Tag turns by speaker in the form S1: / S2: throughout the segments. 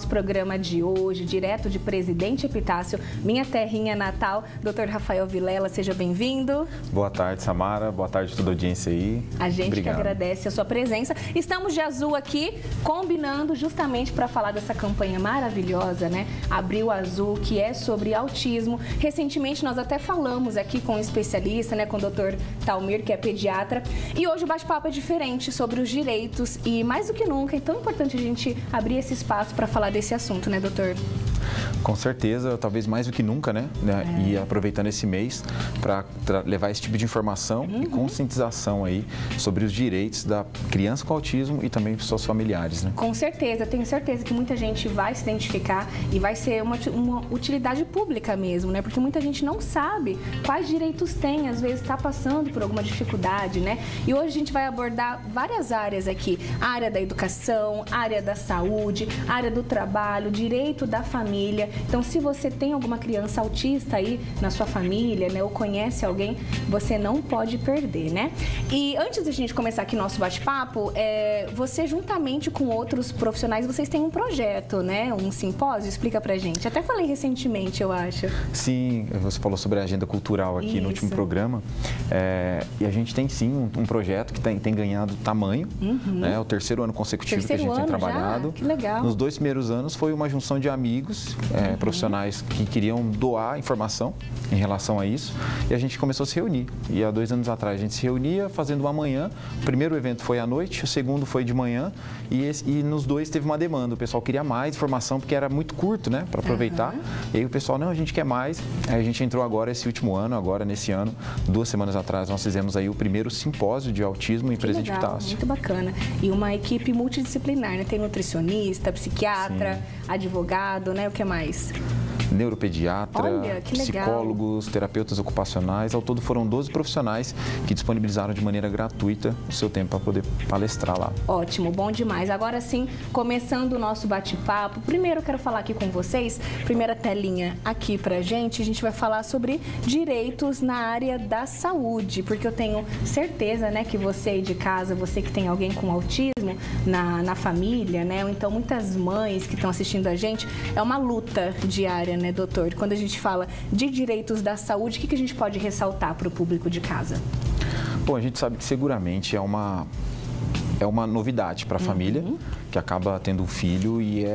S1: Programa de hoje, direto de Presidente Epitácio, minha terrinha natal, Dr. Rafael Vilela, seja bem-vindo.
S2: Boa tarde, Samara, boa tarde a toda a audiência aí.
S1: A gente
S2: Obrigado.
S1: Que agradece a sua presença. Estamos de azul aqui, combinando justamente para falar dessa campanha maravilhosa, né? Abril Azul, que é sobre autismo. Recentemente nós até falamos aqui com um especialista, né, com o Dr. Talmir, que é pediatra, e hoje o bate-papo é diferente sobre os direitos e mais do que nunca é tão importante a gente abrir esse espaço para falar desse assunto, né, doutor?
S2: Com certeza, talvez mais do que nunca, né? E aproveitando esse mês para levar esse tipo de informação e conscientização aí sobre os direitos da criança com autismo e também para seus familiares, né?
S1: Com certeza, tenho certeza que muita gente vai se identificar e vai ser uma utilidade pública mesmo, né? Porque muita gente não sabe quais direitos tem, às vezes está passando por alguma dificuldade, né? E hoje a gente vai abordar várias áreas aqui, a área da educação, a área da saúde, a área do trabalho, direito da família. Então, se você tem alguma criança autista aí na sua família, né, ou conhece alguém, você não pode perder, né? E antes da gente começar aqui nosso bate-papo, você juntamente com outros profissionais, vocês têm um projeto, né? Um simpósio, explica pra gente. Até falei recentemente, eu acho.
S2: Sim, você falou sobre a agenda cultural aqui no último programa. E a gente tem sim um projeto que tem ganhado tamanho, né? É o terceiro ano consecutivo que a gente tem trabalhado.
S1: Já? Que legal.
S2: Nos 2 primeiros anos foi uma junção de amigos, profissionais que queriam doar informação em relação a isso, e a gente começou a se reunir. E há 2 anos atrás a gente se reunia fazendo uma manhã. O primeiro evento foi à noite, o segundo foi de manhã, e nos 2 teve uma demanda. O pessoal queria mais informação porque era muito curto, né, para aproveitar. E aí o pessoal, não, a gente quer mais. Aí a gente entrou agora esse último ano, agora nesse ano, 2 semanas atrás, nós fizemos aí o primeiro simpósio de autismo em Presidente Epitácio.
S1: Muito bacana. E uma equipe multidisciplinar, né? Tem nutricionista, psiquiatra, advogado, né? O que mais?
S2: Neuropediatra, psicólogos, terapeutas ocupacionais. Ao todo foram 12 profissionais que disponibilizaram de maneira gratuita o seu tempo para poder palestrar lá.
S1: Ótimo, bom demais. Agora sim, começando o nosso bate-papo, primeiro eu quero falar aqui com vocês, primeira telinha aqui pra gente, a gente vai falar sobre direitos na área da saúde, porque eu tenho certeza, né, que você aí de casa, você que tem alguém com autismo na família, né, ou então muitas mães que estão assistindo a gente, é uma luta diária, né, doutor? Quando a gente fala de direitos da saúde, o que a gente pode ressaltar para o público de casa?
S2: Bom, a gente sabe que seguramente é uma novidade para a família que acaba tendo um filho e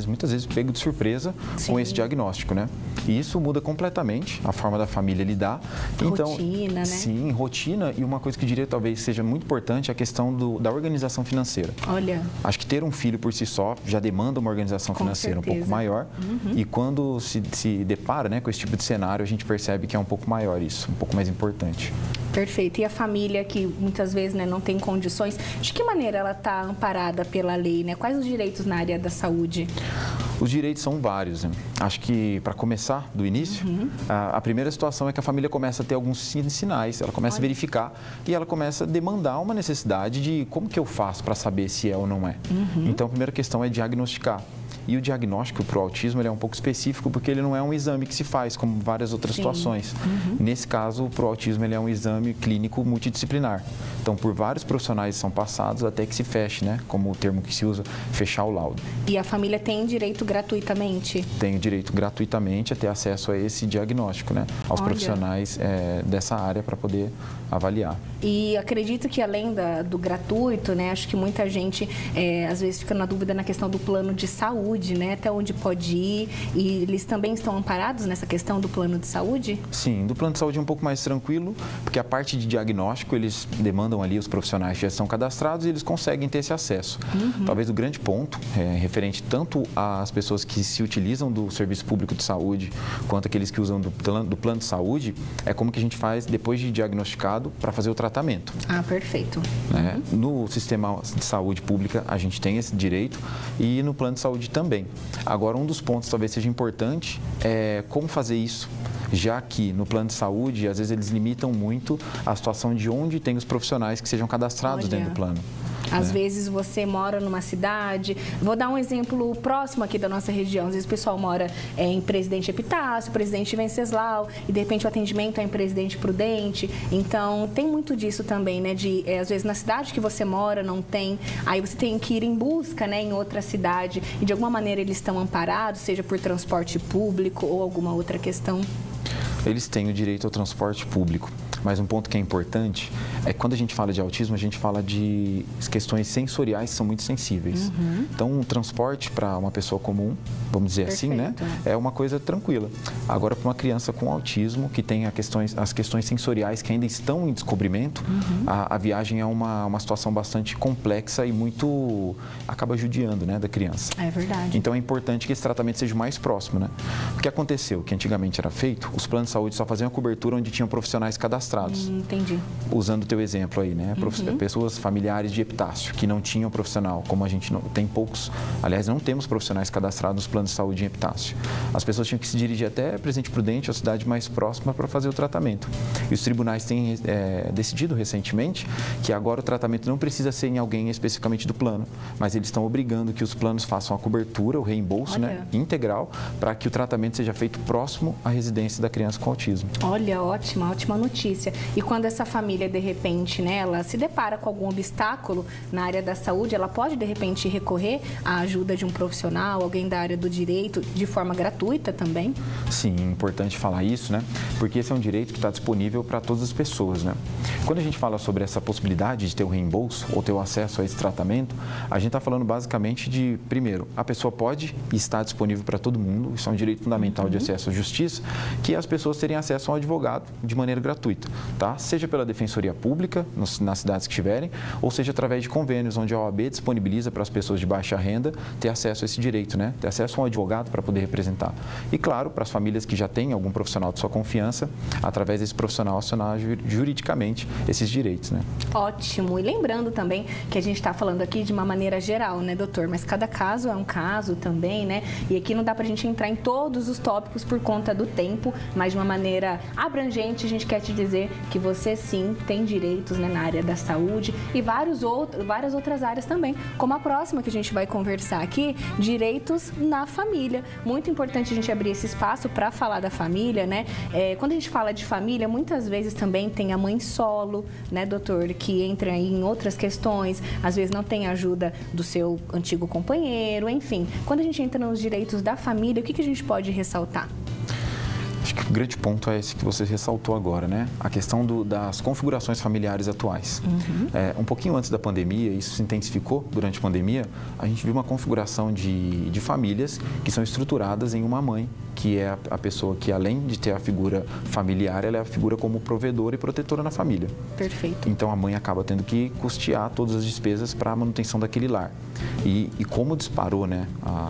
S2: muitas vezes pego de surpresa com esse diagnóstico, né? E isso muda completamente a forma da família lidar. Então,
S1: rotina, né?
S2: Sim, rotina, e uma coisa que eu diria talvez seja muito importante é a questão da organização financeira.
S1: Olha.
S2: Acho que ter um filho por si só já demanda uma organização financeira um pouco maior. E quando se depara, né, com esse tipo de cenário, a gente percebe que é um pouco maior isso, um pouco mais importante.
S1: Perfeito. E a família que muitas vezes, né, não tem condições, de que maneira ela está amparada pela lei, né? Quais os direitos na área da saúde?
S2: Os direitos são vários, né? Acho que, para começar do início, a primeira situação é que a família começa a ter alguns sinais, ela começa a verificar e ela começa a demandar uma necessidade de como que eu faço para saber se é ou não é. Então, a primeira questão é diagnosticar. E o diagnóstico para o autismo ele é um pouco específico porque ele não é um exame que se faz, como várias outras situações. Nesse caso, para o autismo, ele é um exame clínico multidisciplinar. Então, por vários profissionais são passados até que se feche, né? Como o termo que se usa, fechar o laudo.
S1: E a família tem direito gratuitamente?
S2: Tem o direito gratuitamente a ter acesso a esse diagnóstico, né? Aos profissionais dessa área para poder avaliar.
S1: E acredito que além do gratuito, né? Acho que muita gente às vezes fica na dúvida na questão do plano de saúde, né? Até onde pode ir. E eles também estão amparados nessa questão do plano de saúde?
S2: Sim, do plano de saúde é um pouco mais tranquilo, porque a parte de diagnóstico eles demandam ali os profissionais que já estão cadastrados e eles conseguem ter esse acesso. Talvez o grande ponto, referente tanto às pessoas que se utilizam do serviço público de saúde, quanto aqueles que usam do plano de saúde, é como que a gente faz depois de diagnosticado para fazer o tratamento.
S1: Ah, perfeito.
S2: No sistema de saúde pública, a gente tem esse direito e no plano de saúde também. Agora, um dos pontos talvez seja importante é como fazer isso, já que no plano de saúde, às vezes eles limitam muito a situação de onde tem os profissionais que sejam cadastrados dentro do plano.
S1: Às vezes você mora numa cidade, vou dar um exemplo próximo aqui da nossa região, às vezes o pessoal mora em Presidente Epitácio, Presidente Venceslau, e de repente o atendimento é em Presidente Prudente. Então tem muito disso também, né? Às vezes na cidade que você mora não tem, aí você tem que ir em busca, né, em outra cidade, e de alguma maneira eles estão amparados, seja por transporte público ou alguma outra questão.
S2: Eles têm o direito ao transporte público, mas um ponto que é importante é que quando a gente fala de autismo, a gente fala de questões sensoriais que são muito sensíveis. Então, o transporte para uma pessoa comum, vamos dizer assim, né, é uma coisa tranquila. Agora, para uma criança com autismo, que tem as questões sensoriais que ainda estão em descobrimento, a viagem é uma situação bastante complexa e muito acaba judiando, né, da criança.
S1: É verdade.
S2: Então, é importante que esse tratamento seja o mais próximo, né? O que aconteceu, que antigamente era feito, os planos de saúde só faziam a cobertura onde tinham profissionais cadastrados.
S1: Entendi.
S2: Usando o teu exemplo aí, né? Pessoas familiares de Epitácio, que não tinham profissional, como a gente não tem poucos, aliás, não temos profissionais cadastrados nos planos de saúde em Epitácio. As pessoas tinham que se dirigir até Presidente Prudente, a cidade mais próxima, para fazer o tratamento. E os tribunais têm decidido recentemente que agora o tratamento não precisa ser em alguém especificamente do plano, mas eles estão obrigando que os planos façam a cobertura, o reembolso, né, integral, para que o tratamento seja feito próximo à residência da criança com autismo.
S1: Olha, ótima notícia. E quando essa família, de repente, né, ela se depara com algum obstáculo na área da saúde, ela pode, de repente, recorrer à ajuda de um profissional, alguém da área do direito, de forma gratuita também?
S2: Sim, é importante falar isso, né? Porque esse é um direito que está disponível para todas as pessoas, né? Quando a gente fala sobre essa possibilidade de ter o reembolso ou ter o acesso a esse tratamento, a gente está falando basicamente de, primeiro, a pessoa pode estar disponível para todo mundo, isso é um direito fundamental de acesso à justiça, que as pessoas terem acesso a um advogado de maneira gratuita, tá? Seja pela Defensoria Pública, nas cidades que tiverem, ou seja através de convênios, onde a OAB disponibiliza para as pessoas de baixa renda ter acesso a esse direito, né? Ter acesso a um advogado para poder representar. E, claro, para as famílias que já têm algum profissional de sua confiança, através desse profissional acionar juridicamente esses direitos, né?
S1: Ótimo. E lembrando também que a gente está falando aqui de uma maneira geral, né, doutor? Mas cada caso é um caso também, né? E aqui não dá para a gente entrar em todos os tópicos por conta do tempo, mas de uma maneira abrangente, a gente quer te dizer que você sim tem direitos, né, na área da saúde e várias outras áreas também, como a próxima que a gente vai conversar aqui, direitos na família. Muito importante a gente abrir esse espaço para falar da família, né? Quando a gente fala de família, muitas vezes também tem a mãe solo, né, doutor, que entra aí em outras questões, às vezes não tem ajuda do seu antigo companheiro, enfim. Quando a gente entra nos direitos da família, o que a gente pode ressaltar?
S2: Acho que o grande ponto é esse que você ressaltou agora, né? A questão das configurações familiares atuais. Um pouquinho antes da pandemia, isso se intensificou durante a pandemia, a gente viu uma configuração de famílias que são estruturadas em uma mãe, que é a pessoa que, além de ter a figura familiar, ela é a figura como provedora e protetora na família.
S1: Perfeito.
S2: Então, a mãe acaba tendo que custear todas as despesas para a manutenção daquele lar. E como disparou, né?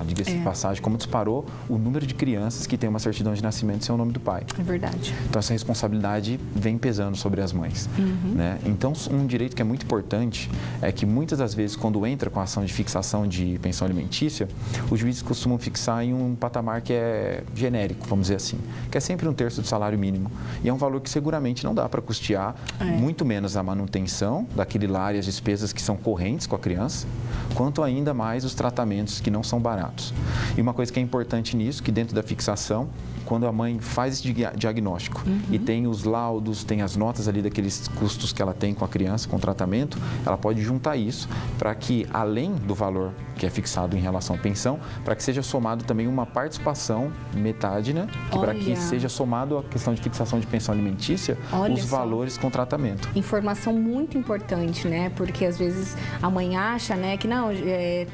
S2: Diga-se de passagem, como disparou o número de crianças que têm uma certidão de nascimento sem o nome do pai.
S1: É verdade.
S2: Então, essa responsabilidade vem pesando sobre as mães. Né? Então, um direito que é muito importante é que, muitas das vezes, quando entra com a ação de fixação de pensão alimentícia, os juízes costumam fixar em um patamar que é genérico, vamos dizer assim, que é sempre 1/3 do salário mínimo. E é um valor que seguramente não dá para custear, muito menos a manutenção daquele lar e as despesas que são correntes com a criança, quanto ainda mais os tratamentos que não são baratos. E uma coisa que é importante nisso, que dentro da fixação, quando a mãe faz esse diagnóstico e tem os laudos, tem as notas ali daqueles custos que ela tem com a criança, com o tratamento, ela pode juntar isso para que, além do valor que é fixado em relação à pensão, para que seja somado também uma participação, metade, né? Para que seja somado a questão de fixação de pensão alimentícia, os valores com tratamento.
S1: Informação muito importante, né? Porque às vezes a mãe acha, né, que não,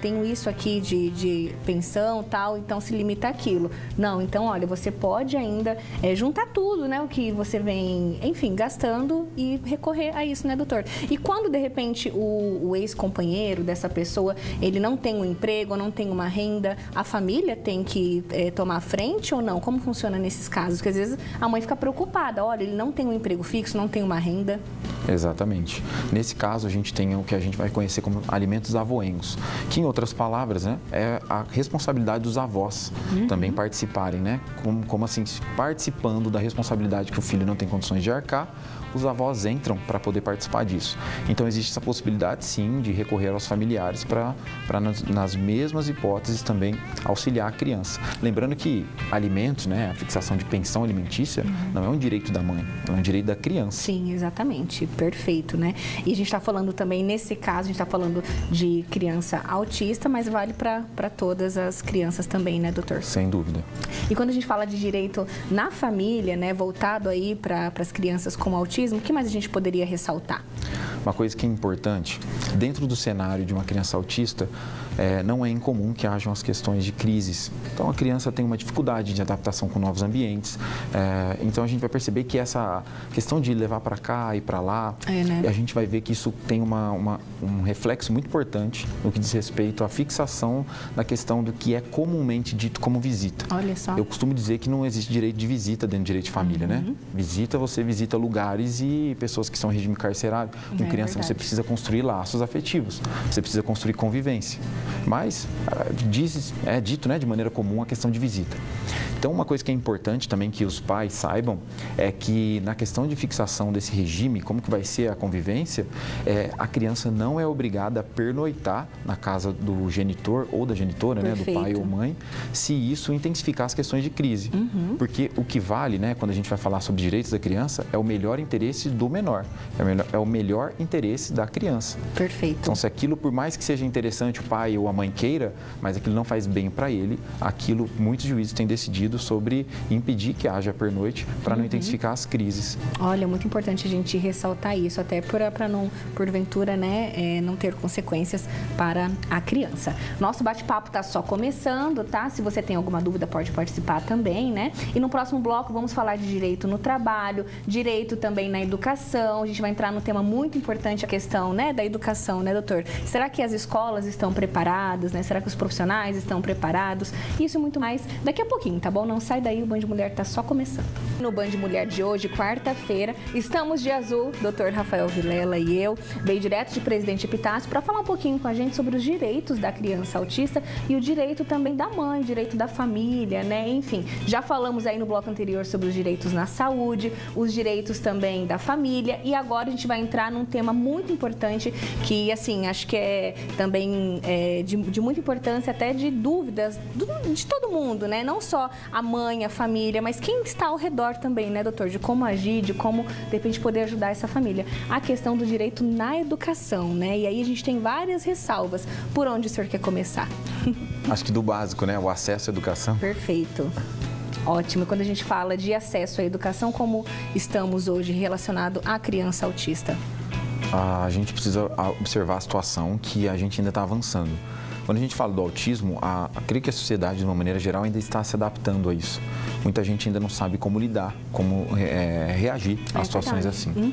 S1: tenho isso aqui de pensão, tal, então se limita àquilo. Não, então, olha, você pode ainda juntar tudo, né? O que você vem, enfim, gastando e recorrer a isso, né, doutor? E quando, de repente, o ex-companheiro dessa pessoa, ele não tem um emprego, não tem uma renda, a família tem que tomar a frente ou não? Como funciona nesses casos? Porque às vezes a mãe fica preocupada, olha, ele não tem um emprego fixo, não tem uma renda.
S2: Exatamente. Nesse caso, a gente tem o que a gente vai conhecer como alimentos avoengos, que, em outras palavras, né, é a responsabilidade dos avós também participarem, né? Como assim, participando da responsabilidade que o filho não tem condições de arcar, os avós entram para poder participar disso. Então, existe essa possibilidade, sim, de recorrer aos familiares para nas mesmas hipóteses, também auxiliar a criança. Lembrando que alimentos, né, a fixação de pensão alimentícia, não é um direito da mãe, é um direito da criança.
S1: Sim, exatamente. Perfeito, né? E a gente está falando também, nesse caso, a gente está falando de criança autista, mas vale para todas as crianças também, né, doutor?
S2: Sem dúvida.
S1: E quando a gente fala de direito na família, né, voltado aí para as crianças com autismo, o que mais a gente poderia ressaltar?
S2: Uma coisa que é importante, dentro do cenário de uma criança autista, não é incomum que hajam as questões de crises. Então, a criança tem uma dificuldade de adaptação com novos ambientes. Então, a gente vai perceber que essa questão de levar para cá e para lá,
S1: né?
S2: a gente vai ver que isso tem um reflexo muito importante no que diz respeito à fixação da questão do que é comumente dito como visita.
S1: Olha só.
S2: Eu costumo dizer que não existe direito de visita dentro do direito de família, né? Visita, você visita lugares e pessoas que estão em regime carcerário. Com criança,
S1: verdade.
S2: você precisa construir laços afetivos, você precisa construir convivência. Mas é dito, né, de maneira comum a questão de visita. Então, uma coisa que é importante também que os pais saibam é que na questão de fixação desse regime, como que vai ser a convivência, a criança não é obrigada a pernoitar na casa do genitor ou da genitora, né, do pai ou mãe, se isso intensificar as questões de crise. Porque o que vale, né, quando a gente vai falar sobre direitos da criança, é o melhor interesse do menor, é o melhor interesse da criança.
S1: Perfeito.
S2: Então, se aquilo, por mais que seja interessante o pai ou a mãe queira, mas aquilo não faz bem para ele, aquilo, muitos juízes têm decidido sobre impedir que haja pernoite para não intensificar as crises.
S1: Olha, muito importante a gente ressaltar isso, até para não, porventura, né, não ter consequências para a criança. Nosso bate-papo está só começando, tá? Se você tem alguma dúvida, pode participar também, né? E no próximo bloco vamos falar de direito no trabalho, direito também na educação. A gente vai entrar num tema muito importante, a questão, né, da educação, né, doutor? Será que as escolas estão preparadas, né? Será que os profissionais estão preparados? Isso e muito mais daqui a pouquinho, tá bom? Não sai daí, o Band Mulher tá só começando. No Band Mulher de hoje, quarta-feira, estamos de azul, doutor Rafael Vilela e eu, veio direto de Presidente Epitácio para falar um pouquinho com a gente sobre os direitos da criança autista e o direito também da mãe, o direito da família, né? Enfim, já falamos aí no bloco anterior sobre os direitos na saúde, os direitos também da família e agora a gente vai entrar num tema muito importante que, assim, acho que é também de muita importância, até de dúvidas de todo mundo, né? Não só a mãe, a família, mas quem está ao redor também, né, doutor? De como agir, de como, de repente, poder ajudar essa família. A questão do direito na educação, né? E aí a gente tem várias ressalvas. Por onde o senhor quer começar?
S2: Acho que do básico, né? O acesso à educação.
S1: Perfeito. Ótimo. Quando a gente fala de acesso à educação, como estamos hoje relacionado à criança autista?
S2: A gente precisa observar a situação que a gente ainda está avançando. Quando a gente fala do autismo, creio que a sociedade, de uma maneira geral, ainda está se adaptando a isso. Muita gente ainda não sabe como lidar, como reagir a situações assim.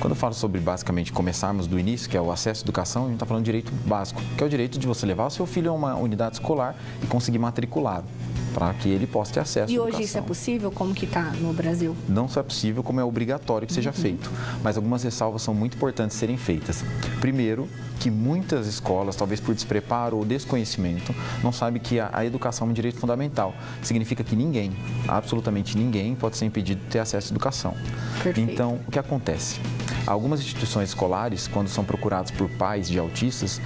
S2: Quando eu falo sobre, basicamente, começarmos do início, que é o acesso à educação, a gente está falando de direito básico, que é o direito de você levar o seu filho a uma unidade escolar e conseguir matriculá-lo, para que ele possa ter acesso à educação.
S1: E hoje isso é possível? Como que está no Brasil?
S2: Não só é possível, como é obrigatório que seja feito. Mas algumas ressalvas são muito importantes serem feitas. Primeiro, que muitas escolas, talvez por despreparo ou desconhecimento, não sabem que a educação é um direito fundamental. Significa que ninguém, absolutamente ninguém, pode ser impedido de ter acesso à educação.
S1: Perfeito.
S2: Então, o que acontece? Algumas instituições escolares, quando são procuradas por pais de autistas,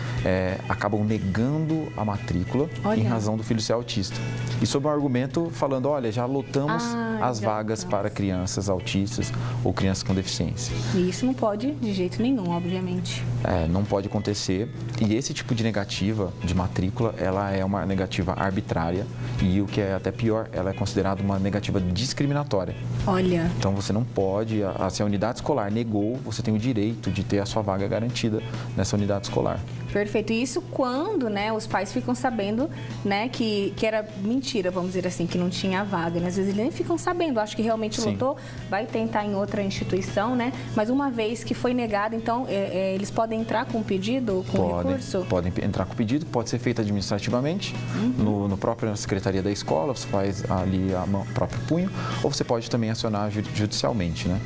S2: acabam negando a matrícula em razão do filho ser autista. E sob um argumento falando, olha, já lotamos as vagas para crianças autistas ou crianças com deficiência.
S1: E isso não pode de jeito nenhum, obviamente.
S2: Não pode acontecer. E esse tipo de negativa de matrícula, ela é uma negativa arbitrária e o que é até pior, ela é considerada uma negativa discriminatória.
S1: Olha.
S2: Então você não pode, se a unidade escolar negou, você tem o direito de ter a sua vaga garantida nessa unidade escolar.
S1: Perfeito. E isso quando, né, os pais ficam sabendo, né, que era mentira, vamos dizer assim, que não tinha vaga. Né? Às vezes eles nem ficam sabendo, acho que realmente lotou, vai tentar em outra instituição, né? Mas uma vez que foi negado, então, eles podem entrar com pedido, com recurso?
S2: Podem entrar com pedido, pode ser feito administrativamente, no próprio secretaria da escola, você faz ali a próprio punho, ou você pode também acionar judicialmente, né?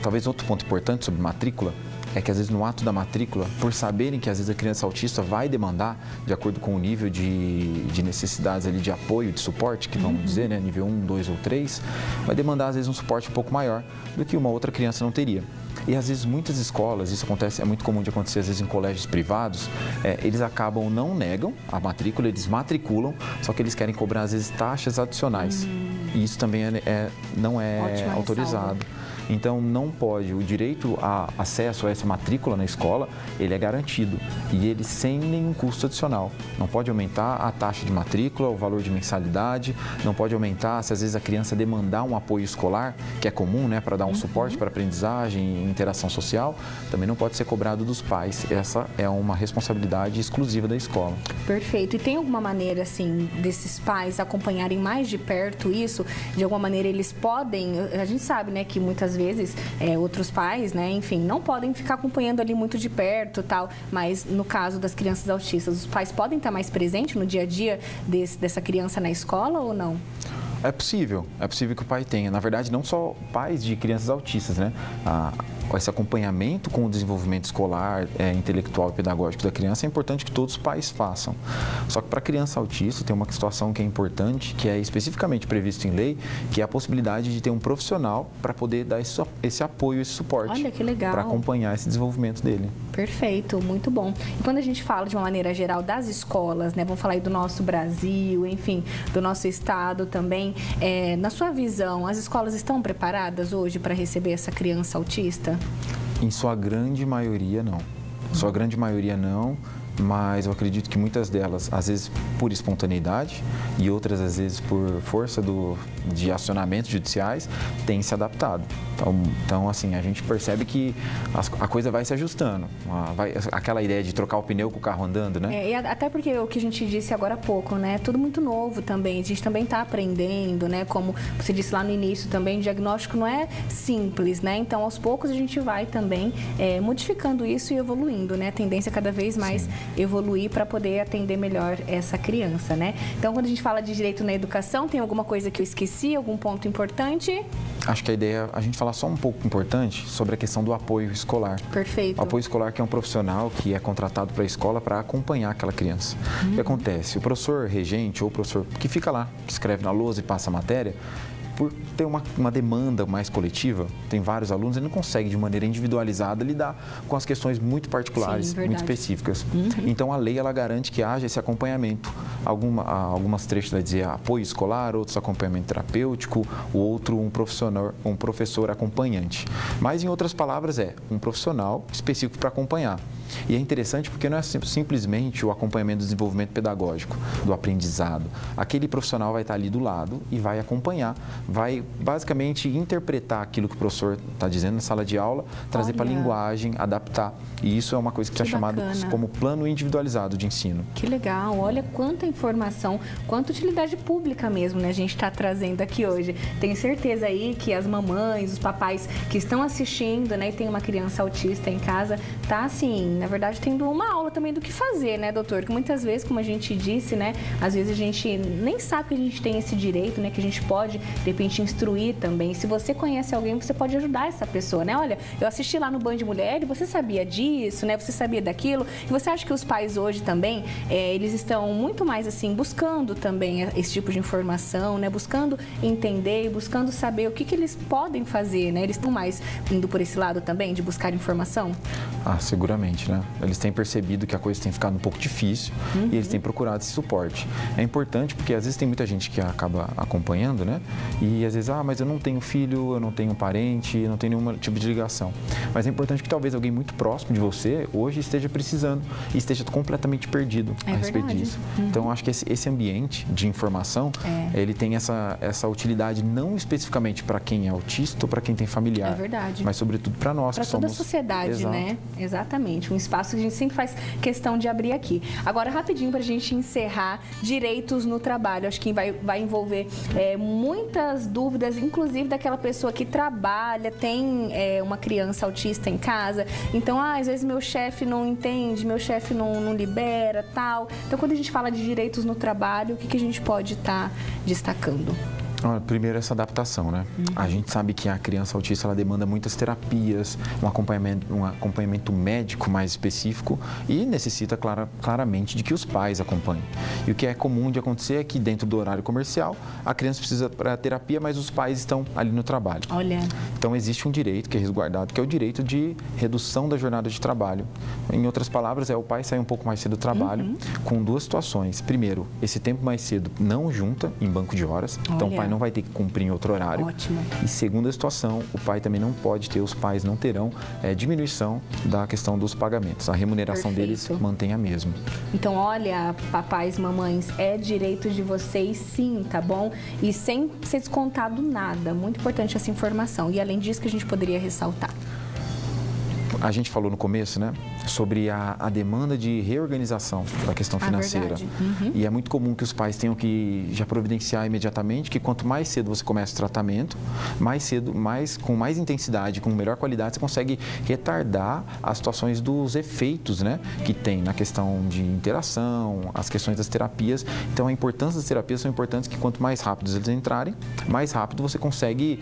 S2: Talvez outro ponto importante sobre matrícula é que às vezes no ato da matrícula, por saberem que às vezes a criança autista vai demandar, de acordo com o nível de necessidades ali de apoio, de suporte, que vamos dizer, né, nível 1, 2 ou 3, vai demandar às vezes um suporte um pouco maior do que uma outra criança não teria. E às vezes muitas escolas, isso acontece, é muito comum de acontecer às vezes em colégios privados, eles acabam, não negam a matrícula, eles matriculam, só que eles querem cobrar às vezes taxas adicionais. E isso também não é
S1: Ótima
S2: autorizado.
S1: ressalva.
S2: Então, não pode, o direito a acesso a essa matrícula na escola, ele é garantido e ele sem nenhum custo adicional. Não pode aumentar a taxa de matrícula, o valor de mensalidade, não pode aumentar se às vezes a criança demandar um apoio escolar, que é comum, né, para dar um suporte para aprendizagem e interação social, também não pode ser cobrado dos pais. Essa é uma responsabilidade exclusiva da escola.
S1: Perfeito. E tem alguma maneira, assim, desses pais acompanharem mais de perto isso? De alguma maneira eles podem, a gente sabe, né, que muitas vezes outros pais, né, enfim, não podem ficar acompanhando ali muito de perto, tal, mas no caso das crianças autistas, os pais podem estar mais presentes no dia a dia dessa criança na escola ou não?
S2: É possível que o pai tenha. Na verdade, não só pais de crianças autistas, né? Esse acompanhamento com o desenvolvimento escolar, intelectual e pedagógico da criança é importante que todos os pais façam. Só que para a criança autista tem uma situação que é importante, que é especificamente previsto em lei, que é a possibilidade de ter um profissional para poder dar esse apoio, esse suporte.
S1: Olha, que legal.
S2: Para acompanhar esse desenvolvimento dele.
S1: Perfeito, muito bom. E quando a gente fala de uma maneira geral das escolas, né, vamos falar aí do nosso Brasil, enfim, do nosso estado também, na sua visão, as escolas estão preparadas hoje para receber essa criança autista?
S2: Em sua grande maioria, não. Sua grande maioria, não. Mas eu acredito que muitas delas, às vezes por espontaneidade e outras, às vezes, por força de acionamentos judiciais, têm se adaptado. Então, assim, a gente percebe que a coisa vai se ajustando. Aquela ideia de trocar o pneu com o carro andando, né?
S1: E até porque o que a gente disse agora há pouco, né? Tudo muito novo também. A gente também está aprendendo, né? Como você disse lá no início também, o diagnóstico não é simples, né? Então, aos poucos, a gente vai também modificando isso e evoluindo, né? A tendência é cada vez mais Sim. evoluir para poder atender melhor essa criança, né? Então, quando a gente fala de direito na educação, tem alguma coisa que eu esqueci? Algum ponto importante?
S2: Acho que a ideia é a gente falar só um pouco importante sobre a questão do apoio escolar.
S1: Perfeito.
S2: O apoio escolar, que é um profissional que é contratado para a escola para acompanhar aquela criança. O que acontece? O professor regente ou o professor que fica lá, que escreve na lousa e passa a matéria, por ter uma demanda mais coletiva, tem vários alunos, ele não consegue de maneira individualizada lidar com as questões muito particulares,
S1: Sim,
S2: muito específicas. Então a lei ela garante que haja esse acompanhamento. Algumas trechos vai dizer apoio escolar, outros acompanhamento terapêutico, o outro um professor acompanhante. Mas em outras palavras um profissional específico para acompanhar. E é interessante porque não é simplesmente o acompanhamento do desenvolvimento pedagógico, do aprendizado. Aquele profissional vai estar ali do lado e vai acompanhar, vai basicamente interpretar aquilo que o professor está dizendo na sala de aula, trazer para a linguagem, adaptar. E isso é uma coisa que está chamado como plano individualizado de ensino.
S1: Que legal, olha quanta informação, quanta utilidade pública mesmo, né, a gente está trazendo aqui hoje. Tenho certeza aí que as mamães, os papais que estão assistindo, né, e tem uma criança autista em casa, tá assim, na verdade, tendo uma aula também do que fazer, né, doutor? Que muitas vezes, como a gente disse, né, às vezes a gente nem sabe que a gente tem esse direito, né, que a gente pode, de repente, instruir também. Se você conhece alguém, você pode ajudar essa pessoa, né? Olha, eu assisti lá no Band Mulher e você sabia disso, né? Você sabia daquilo. E você acha que os pais hoje também, eles estão muito mais, assim, buscando também esse tipo de informação, né? Buscando entender e buscando saber o que eles podem fazer, né? Eles estão mais indo por esse lado também, de buscar informação?
S2: Seguramente, né? Eles têm percebido que a coisa tem ficado um pouco difícil e eles têm procurado esse suporte. É importante porque às vezes tem muita gente que acaba acompanhando, né? E às vezes, mas eu não tenho filho, eu não tenho parente, eu não tenho nenhum tipo de ligação. Mas é importante que talvez alguém muito próximo de você hoje esteja precisando e esteja completamente perdido a respeito disso. Então, acho que esse ambiente de informação, ele tem essa utilidade não especificamente para quem é autista ou para quem tem familiar.
S1: É verdade.
S2: Mas sobretudo para nós que somos...
S1: Para toda a sociedade, né? Exatamente. Um espaço que a gente sempre faz questão de abrir aqui. Agora, rapidinho, para a gente encerrar, direitos no trabalho. Acho que vai envolver muitas dúvidas, inclusive daquela pessoa que trabalha, tem uma criança autista em casa. Então, às vezes meu chefe não entende, meu chefe não libera, tal. Então, quando a gente fala de direitos no trabalho, o que a gente pode estar destacando?
S2: Primeiro, essa adaptação, né? A gente sabe que a criança autista, ela demanda muitas terapias, um acompanhamento médico mais específico e necessita claramente de que os pais acompanhem. E o que é comum de acontecer é que dentro do horário comercial, a criança precisa para terapia, mas os pais estão ali no trabalho.
S1: Olha.
S2: Então, existe um direito que é resguardado, que é o direito de redução da jornada de trabalho. Em outras palavras, é o pai sair um pouco mais cedo do trabalho, com duas situações. Primeiro, esse tempo mais cedo não junta em banco de horas, então o pai não vai ter que cumprir em outro horário.
S1: Ótimo.
S2: E segunda situação, o pai também não pode ter, os pais não terão diminuição da questão dos pagamentos. A remuneração deles mantém a mesma.
S1: Então, olha, papais, mamães, é direito de vocês sim, tá bom? E sem ser descontado nada. Muito importante essa informação. E além disso, que a gente poderia ressaltar?
S2: A gente falou no começo, né, sobre a demanda de reorganização da questão financeira. E é muito comum que os pais tenham que já providenciar imediatamente que quanto mais cedo você começa o tratamento, mais cedo, com mais intensidade, com melhor qualidade, você consegue retardar as situações dos efeitos, né, que tem na questão de interação, as questões das terapias. Então, a importância das terapias são importantes que quanto mais rápidos eles entrarem, mais rápido você consegue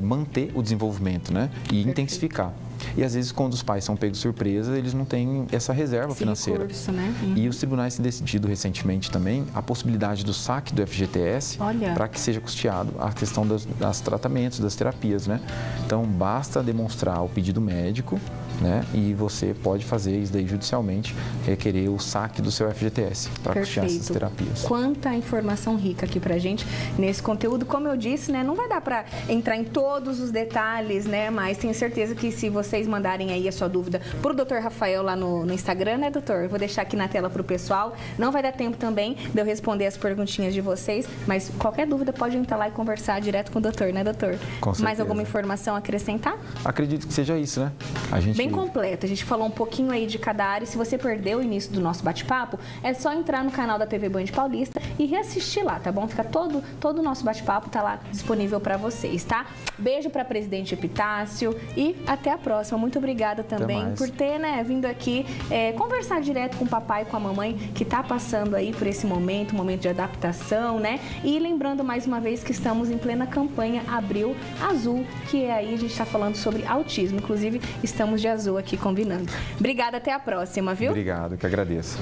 S2: manter o desenvolvimento, né, e intensificar. E às vezes, quando os pais são pegos de surpresa, eles não têm essa reserva financeira.
S1: Recurso, né?
S2: E os tribunais têm decidido recentemente também a possibilidade do saque do FGTS para que seja custeado a questão dos tratamentos, das terapias, né? Então, basta demonstrar o pedido médico, né? E você pode fazer isso daí judicialmente, requerer o saque do seu FGTS para custear essas terapias.
S1: Quanta informação rica aqui pra gente nesse conteúdo. Como eu disse, né? Não vai dar para entrar em todos os detalhes, né? Mas tenho certeza que se vocês mandarem aí a sua dúvida pro Dr. Rafael lá no Instagram, né, doutor? Eu vou deixar aqui na tela pro pessoal. Não vai dar tempo também de eu responder as perguntinhas de vocês, mas qualquer dúvida pode entrar lá e conversar direto com o doutor, né, doutor?
S2: Com certeza.
S1: Mais alguma informação a acrescentar?
S2: Acredito que seja isso, né?
S1: Bem completo. A gente falou um pouquinho aí de cada área. Se você perdeu o início do nosso bate-papo, é só entrar no canal da TV Band Paulista e reassistir lá, tá bom? Fica todo o nosso bate-papo tá lá disponível para vocês, tá? Beijo para presidente Epitácio e até a próxima. Muito obrigada também por ter, né, vindo aqui conversar direto com o papai e com a mamãe que tá passando aí por esse momento de adaptação, né? E lembrando mais uma vez que estamos em plena campanha Abril Azul, que aí a gente tá falando sobre autismo. Inclusive, estamos de azul aqui combinando. Obrigada, até a próxima, viu?
S2: Obrigado, que agradeço.